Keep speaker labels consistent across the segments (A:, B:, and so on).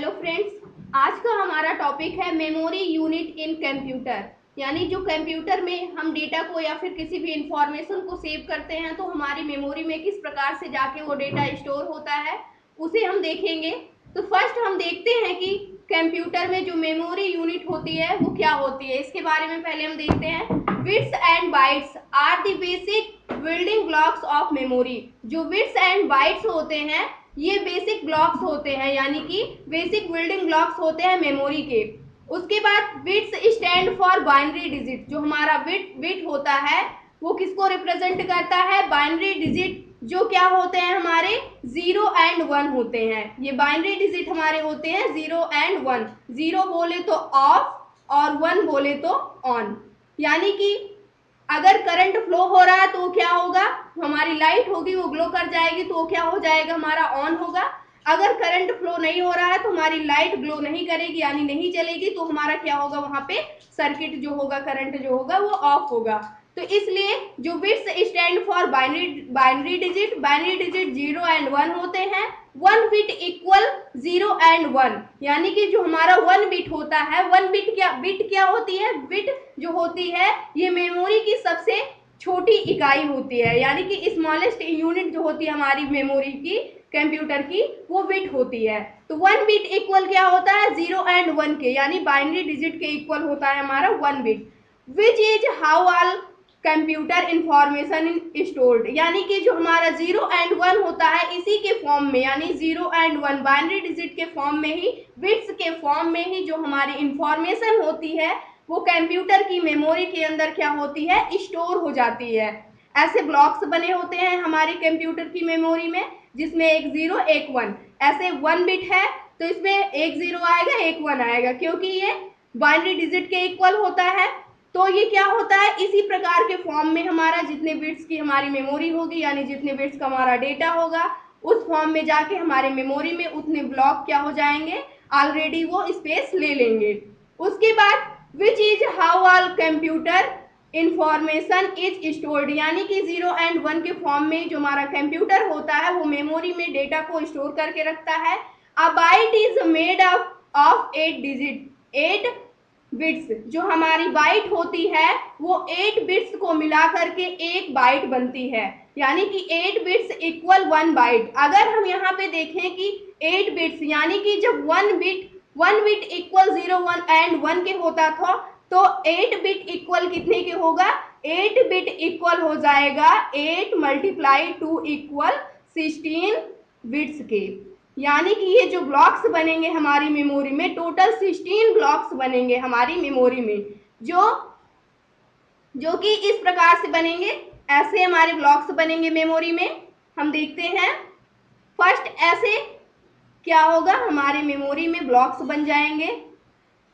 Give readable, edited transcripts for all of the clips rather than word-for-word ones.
A: Hello friends, आज का हमारा टॉपिक है मेमोरी यूनिट इन कंप्यूटर। यानी जो कंप्यूटर में हम डेटा को या फिर किसी भी इंफॉर्मेशन को सेव करते हैं तो हमारी मेमोरी में किस प्रकार से जाके वो डेटा स्टोर होता है उसे हम देखेंगे। तो फर्स्ट हम देखते हैं कि कंप्यूटर में जो मेमोरी यूनिट होती है वो क्या होती है। इसके बारे में पहले हम देखते हैं। Bits and bytes are the basic building blocks of memory. जो बिट्स एंड बाइट्स होते हैं ये बेसिक ब्लॉक्स होते हैं, यानी कि बेसिक बिल्डिंग ब्लॉक्स होते हैं मेमोरी के। उसके बाद bits stand for binary digit. जो हमारा बिट होता है वो किसको रिप्रेजेंट करता है? बाइनरी डिजिट, जो क्या होते हैं हमारे 0 एंड 1 होते हैं। ये बाइनरी डिजिट हमारे होते हैं 0 एंड 1। 0 बोले तो ऑफ और 1 बोले तो ऑन। यानी कि अगर करंट फ्लो हो रहा है तो क्या होगा? हमारी लाइट होगी वो ग्लो कर जाएगी, तो क्या हो जाएगा? हमारा ऑन होगा। अगर करंट फ्लो नहीं हो रहा है तो हमारी लाइट ग्लो नहीं करेगी यानी नहीं चलेगी, तो हमारा क्या होगा? वहां पे सर्किट जो होगा, करंट जो होगा वो ऑफ होगा। तो इसलिए जो bits stand for binary digit 0 and 1 होते हैं। 1 बिट इक्वल 0 एंड 1, यानी कि जो हमारा 1 बिट होता है, 1 बिट क्या होती है? बिट जो होती है ये मेमोरी की सबसे छोटी इकाई होती है, यानी कि स्मॉलेस्ट यूनिट जो होती है हमारी मेमोरी की, कंप्यूटर की, वो बिट होती है। तो 1 बिट इक्वल क्या होता है? 0 एंड 1 के, यानी बाइनरी डिजिट के इक्वल होता है हमारा 1 bit. Which is how all computer information in stored. यानी कि जो हमारा 0 एंड 1 होता है इसी के फॉर्म में, यानी 0 एंड 1 बाइनरी डिजिट के फॉर्म में ही, बिट्स के फॉर्म में ही जो हमारी इंफॉर्मेशन होती है वो कंप्यूटर की मेमोरी के अंदर क्या होती है? स्टोर हो जाती है। ऐसे ब्लॉक्स बने होते हैं हमारी कंप्यूटर की मेमोरी में, जिसमें एक 0 एक 1। ऐसे 1 बिट है तो इसमें एक 0 आएगा एक 1 आएगा, क्योंकि ये बाइनरी डिजिट के इक्वल होता है। तो ये क्या होता है? इसी प्रकार के फॉर्म में हमारा जितने बिट्स की हमारी मेमोरी होगी, यानी जितने बिट्स का हमारा डेटा होगा, उस फॉर्म में जाके हमारे मेमोरी में उतने ब्लॉक क्या हो जाएंगे? ऑलरेडी वो स्पेस ले लेंगे। उसके बाद which is how all computer information is stored. यानी कि 0 एंड 1 के फॉर्म में जो हमारा कंप्यूटर होता है वो मेमोरी में डेटा को स्टोर करके रखता है। A byte is made of 8 digit, 8 bits. जो हमारी बाइट होती है वो 8 बिट्स को मिला करके एक बाइट बनती है, यानी कि 8 बिट्स इक्वल 1 बाइट। अगर हम यहाँ पे देखें कि 8 बिट्स, यानी कि जब 1 बिट इक्वल 0 1 एंड 1 के होता था, तो 8 बिट इक्वल कितने के होगा? 8 बिट इक्वल हो जाएगा 8 मल्टीप्लाई 2 इक्वल 16 बिट्स के। यानी कि ये जो ब्लॉक्स बनेंगे हमारी मेमोरी में, टोटल 16 ब्लॉक्स बनेंगे हमारी मेमोरी में, जो कि इस प्रकार से बनेंगे। ऐसे हमारे ब्लॉक्स बनेंगे मेमोरी में। हम देखते हैं फर्स्ट ऐसे क्या होगा? हमारे मेमोरी में ब्लॉक्स बन जाएंगे।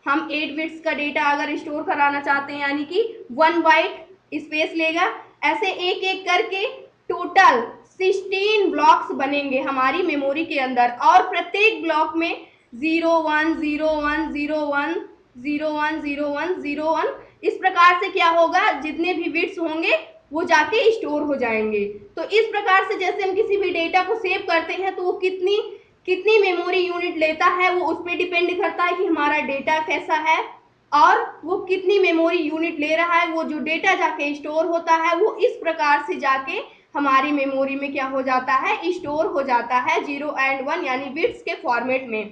A: हम 8 बिट्स का डेटा अगर स्टोर कराना चाहते हैं, यानी कि 1 बाइट स्पेस लेगा। ऐसे एक एक करके टोटल 16 ब्लॉक्स बनेंगे हमारी मेमोरी के अंदर, और प्रत्येक ब्लॉक में 0 1 0 1 0 1 0 1 0 1 0 1, इस प्रकार से क्या होगा? जितने भी बिट्स होंगे वो जाके स्टोर हो जाएंगे। तो इस प्रकार से जैसे हम किसी भी डेटा को सेव करते हैं तो वो कितनी मेमोरी यूनिट लेता है वो उस पर डिपेंड करता है कि हमारा डेटा कैसा है, और वो कितनी मेमोरी यूनिट ले रहा है। वो जो डेटा जाके स्टोर होता है वो इस प्रकार से जाके हमारी मेमोरी में क्या हो जाता है? स्टोर हो जाता है 0 एंड 1 यानी बिट्स के फॉर्मेट में।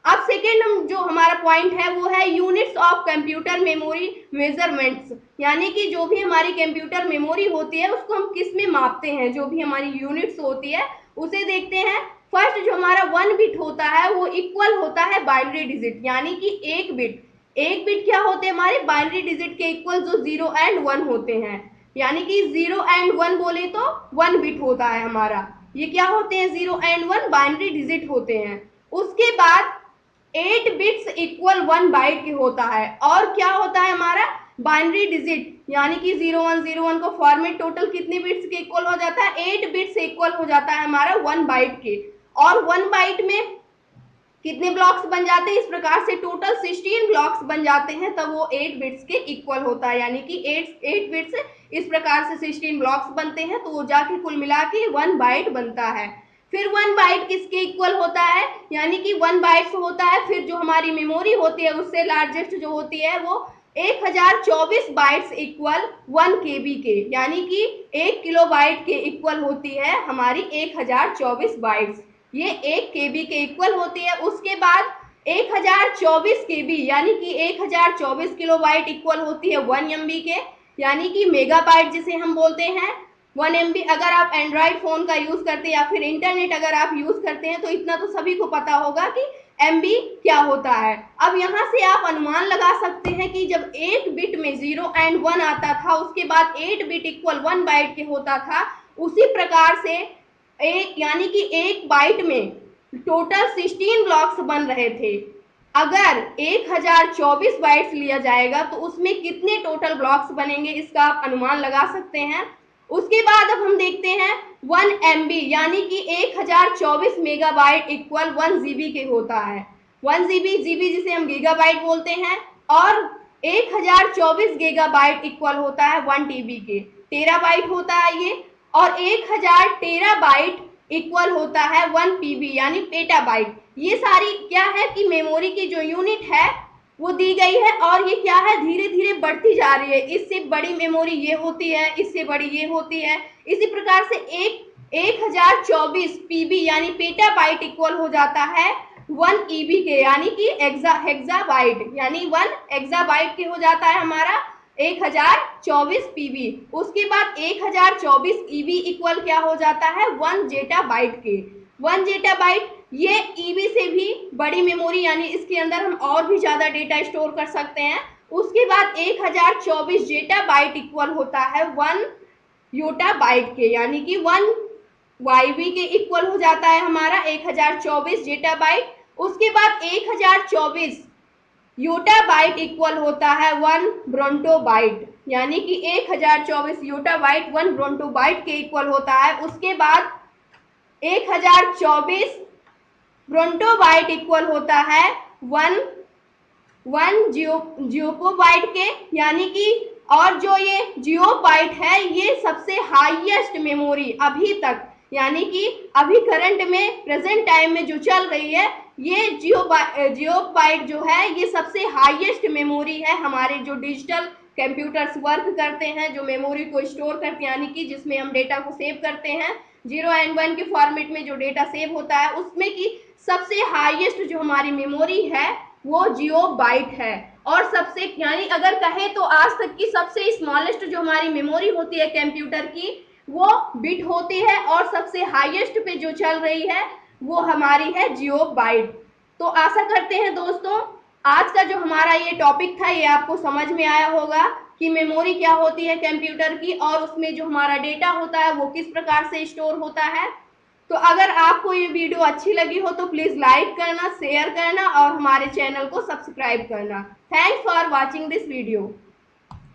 A: अब सेकेंड हम जो हमारा पॉइंट है वो है units of computer memory measurements. यानी कि जो भी हमारी कंप्यूटर मेमोरी होती है उसको हम किस में मापते हैं? जो भी हमारी यूनिट्स होती है उसे देखते हैं। फर्स्ट जो हमारा 1 बिट होता है वो इक्वल होता है बाइनरी डिजिट, यानी कि एक बिट क्या होते हैं हमारे? बाइनरी डिजिट के इक्वल, जो 0 एंड 1 होते हैं। यानी कि 0 एंड 1 बोले तो 1 बिट होता है हमारा। ये क्या होते हैं? 0 एंड 1 बाइनरी डिजिट होते हैं। उसके बाद 8 बिट्स इक्वल 1 बाइट के होता है, और क्या होता है हमारा? बाइनरी डिजिट, यानी कि 0101 को फॉर्मेट टोटल कितने बिट्स के इक्वल हो जाता है? 8 बिट्स इक्वल हो जाता है हमारा 1 बाइट के। और 1 बाइट में कितने ब्लॉक्स बन जाते हैं? इस प्रकार से टोटल 16 ब्लॉक्स बन जाते हैं, तब वो 8 बिट्स के इक्वल होता है। यानी कि 8 बिट्स इस प्रकार से 16 ब्लॉक्स बनते हैं, तो वो जाके कुल मिला के 1 बाइट बनता है। फिर 1 बाइट किसके इक्वल होता है, यानी कि 1 बाइट्स होता है। फिर जो हमारी मेमोरी होती है उससे लार्जेस्ट जो होती है वो 1024 बाइट्स इक्वल 1 KB के, यानी कि 1 किलोबाइट के इक्वल होती है हमारी 1024 बाइट्स। ये 1 KB के इक्वल होती है। उसके बाद 1024 KB यानी कि 1024 किलोबाइट इक्वल होती है 1 MB के, यानी कि मेगाबाइट जिसे हम बोलते हैं। 1 MB अगर आप एंड्रॉइड फोन का यूज करते हैं या फिर इंटरनेट अगर आप यूज करते हैं तो इतना तो सभी को पता होगा कि MB क्या होता है। अब यहाँ से आप अनुमान लगा सकते हैं कि जब एक बिट में 0 एंड 1 आता था उसके बाद 8 बिट इक्वल 1 बाइट के होता था, उसी प्रकार से एक यानी कि एक बाइट में टोटल 16 ब्लॉक्स बन रहे थे। अगर 1024 बाइट्स लिया जाएगा तो उसमें कितने टोटल ब्लॉक्स बनेंगे इसका आप अनुमान लगा सकते हैं। उसके बाद अब हम देखते हैं 1 MB यानी कि 1024 मेगाबाइट इक्वल 1 GB के होता है। 1 GB जिसे हम गीगाबाइट बोलते हैं, और 1024 गीगाबाइट इक्वल होता है 1 TB के। टेराबाइट होता है ये, और 1000 टेराबाइट इक्वल होता है 1 PB यानी पेटाबाइट। ये सारी क्या है कि मेमोरी की जो यूनिट है वो दी गई है, और ये क्या है धीरे धीरे बढ़ती जा रही है। इससे बड़ी मेमोरी ये होती है, इससे बड़ी ये होती है। इसी प्रकार से 1024 PB यानी पेटाबाइट इक्वल हो जाता है 1 EB के, यानी कि हेक्साबाइट, यानी 1 एक्साबाइट के हो जाता है हमारा 1024 PB। उसके बाद 1024 EB इक्वल क्या हो जाता है 1 जेटाबाइट के। 1 जेटाबाइट ये EB से भी बड़ी मेमोरी, यानी इसके अंदर हम और भी ज्यादा डेटा स्टोर कर सकते हैं। उसके बाद 1024 जेटाबाइट इक्वल होता है 1 योटाबाइट के, यानी कि 1 YB के इक्वल हो जाता है हमारा 1024 जेटाबाइट। उसके बाद 1024 योटाबाइट इक्वल होता है 1 ब्रोंटोबाइट, यानी कि 1024 योटाबाइट 1 ब्रोंटोबाइट के इक्वल होता है। उसके बाद 1024 ब्रोंटोबाइट इक्वल होता है 1 जियोपोबाइट के, यानी कि और जो ये जियोबाइट है ये सबसे हाईएस्ट मेमोरी अभी तक, यानी कि अभी करंट में प्रेजेंट टाइम में जो चल रही है ये जियोबाइट जो है ये सबसे हाईएस्ट मेमोरी है हमारे जो डिजिटल कंप्यूटर्स वर्क करते हैं, जो मेमोरी को स्टोर करते हैं, यानी कि जिसमें हम डेटा को सेव करते हैं 0 एंड 1 के फॉर्मेट में जो डेटा सेव होता है, उसमें की सबसे हाईएस्ट जो हमारी मेमोरी है वो जियोबाइट है। और सबसे यानी अगर कहे तो आज तक की सबसे स्मॉलेस्ट जो हमारी मेमोरी होती है कंप्यूटर की वो बिट होती है, और सबसे हाईएस्ट पे जो चल रही है वो हमारी है जियोबाइट। तो आशा करते हैं दोस्तों आज का जो हमारा ये टॉपिक था ये आपको समझ में आया होगा कि मेमोरी क्या होती है कंप्यूटर की, और उसमें जो हमारा डेटा होता है वो किस प्रकार से स्टोर होता है। तो अगर आपको ये वीडियो अच्छी लगी हो तो प्लीज लाइक करना, शेयर करना और हमारे चैनल को सब्सक्राइब करना। Thanks for watching this video.